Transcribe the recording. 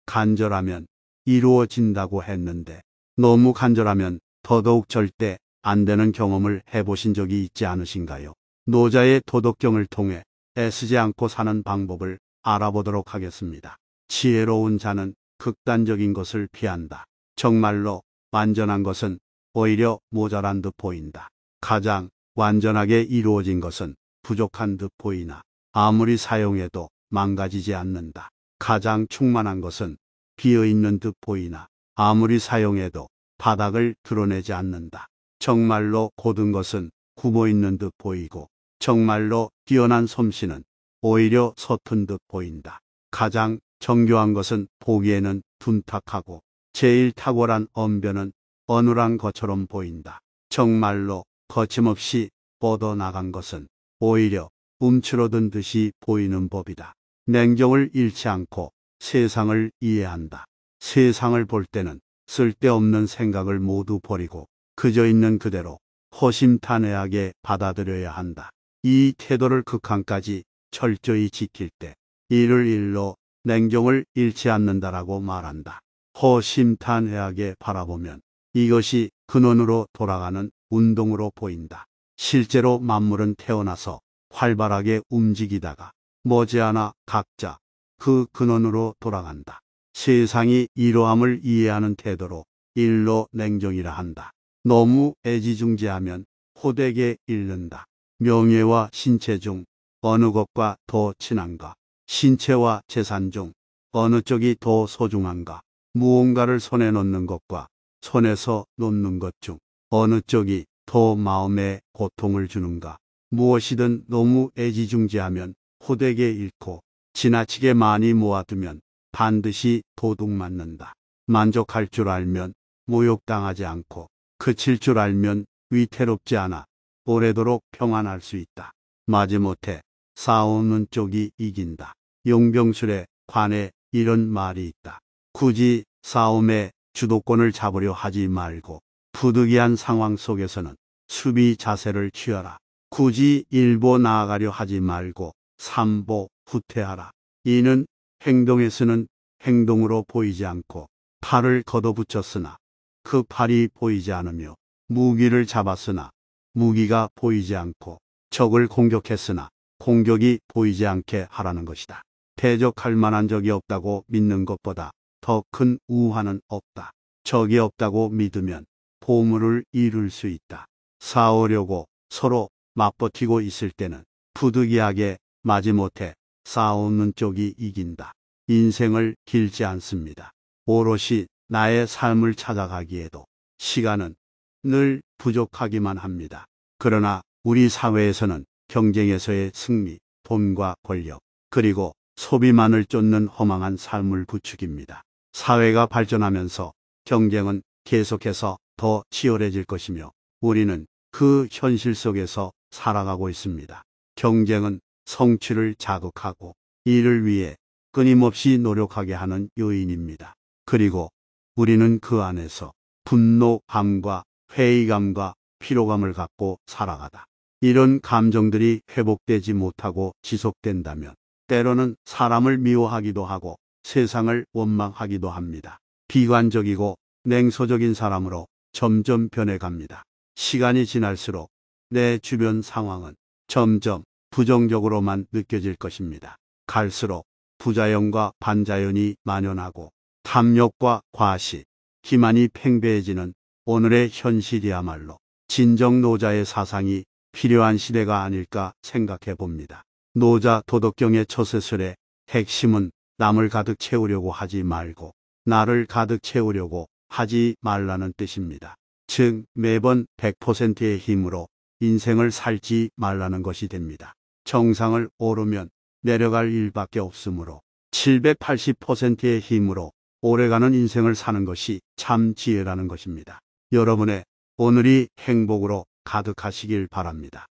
간절하면 이루어진다고 했는데 너무 간절하면 더더욱 절대 안 되는 경험을 해보신 적이 있지 않으신가요? 노자의 도덕경을 통해 애쓰지 않고 사는 방법을 알아보도록 하겠습니다. 지혜로운 자는 극단적인 것을 피한다. 정말로 완전한 것은 오히려 모자란 듯 보인다. 가장 완전하게 이루어진 것은 부족한 듯 보이나 아무리 사용해도 망가지지 않는다. 가장 충만한 것은 비어있는 듯 보이나 아무리 사용해도 바닥을 드러내지 않는다. 정말로 고든 것은 굽어있는 듯 보이고 정말로 뛰어난 솜씨는 오히려 서툰 듯 보인다. 가장 정교한 것은 보기에는 둔탁하고 제일 탁월한 언변은 어눌한 것처럼 보인다. 정말로 거침없이 뻗어나간 것은 오히려 움츠러든 듯이 보이는 법이다. 냉정을 잃지 않고 세상을 이해한다. 세상을 볼 때는 쓸데없는 생각을 모두 버리고 그저 있는 그대로 허심탄회하게 받아들여야 한다. 이 태도를 극한까지 철저히 지킬 때 이를 일로 냉정을 잃지 않는다라고 말한다. 허심탄회하게 바라보면 이것이 근원으로 돌아가는 운동으로 보인다. 실제로 만물은 태어나서 활발하게 움직이다가 머지않아 각자 그 근원으로 돌아간다. 세상이 이러함을 이해하는 태도로 일로 냉정이라 한다. 너무 애지중지하면 호되게 잃는다. 명예와 신체 중 어느 것과 더 친한가? 신체와 재산 중 어느 쪽이 더 소중한가? 무언가를 손에 넣는 것과 손에서 놓는 것 중 어느 쪽이 더 마음에 고통을 주는가? 무엇이든 너무 애지중지하면 호되게 잃고 지나치게 많이 모아두면 반드시 도둑맞는다. 만족할 줄 알면 모욕당하지 않고 그칠 줄 알면 위태롭지 않아 오래도록 평안할 수 있다. 마지못해 싸우는 쪽이 이긴다. 용병술에 관해 이런 말이 있다. 굳이 싸움의 주도권을 잡으려 하지 말고 부득이한 상황 속에서는 수비 자세를 취하라. 굳이 일보 나아가려 하지 말고 삼보 후퇴하라. 이는 행동에서는 행동으로 보이지 않고 팔을 걷어붙였으나 그 팔이 보이지 않으며 무기를 잡았으나 무기가 보이지 않고 적을 공격했으나 공격이 보이지 않게 하라는 것이다. 대적할 만한 적이 없다고 믿는 것보다 더 큰 우환은 없다. 적이 없다고 믿으면 보물을 이룰 수 있다. 싸우려고 서로 맞버티고 있을 때는 부득이하게 마지못해 싸우는 쪽이 이긴다. 인생을 길지 않습니다. 오롯이 나의 삶을 찾아가기에도 시간은 늘 부족하기만 합니다. 그러나 우리 사회에서는 경쟁에서의 승리, 돈과 권력, 그리고 소비만을 쫓는 허망한 삶을 부추깁니다. 사회가 발전하면서 경쟁은 계속해서 더 치열해질 것이며 우리는 그 현실 속에서 살아가고 있습니다. 경쟁은 성취를 자극하고 이를 위해 끊임없이 노력하게 하는 요인입니다. 그리고 우리는 그 안에서 분노감과 회의감과 피로감을 갖고 살아가다. 이런 감정들이 회복되지 못하고 지속된다면 때로는 사람을 미워하기도 하고 세상을 원망하기도 합니다. 비관적이고 냉소적인 사람으로 점점 변해갑니다. 시간이 지날수록 내 주변 상황은 점점 부정적으로만 느껴질 것입니다. 갈수록 부자연과 반자연이 만연하고 탐욕과 과시, 기만이 팽배해지는 오늘의 현실이야말로 진정 노자의 사상이 필요한 시대가 아닐까 생각해 봅니다. 노자 도덕경의 처세술의 핵심은 남을 가득 채우려고 하지 말고 나를 가득 채우려고 하지 말라는 뜻입니다. 즉 매번 100%의 힘으로 인생을 살지 말라는 것이 됩니다. 정상을 오르면 내려갈 일밖에 없으므로 780%의 힘으로 오래가는 인생을 사는 것이 참 지혜라는 것입니다. 여러분의 오늘이 행복으로 가득하시길 바랍니다.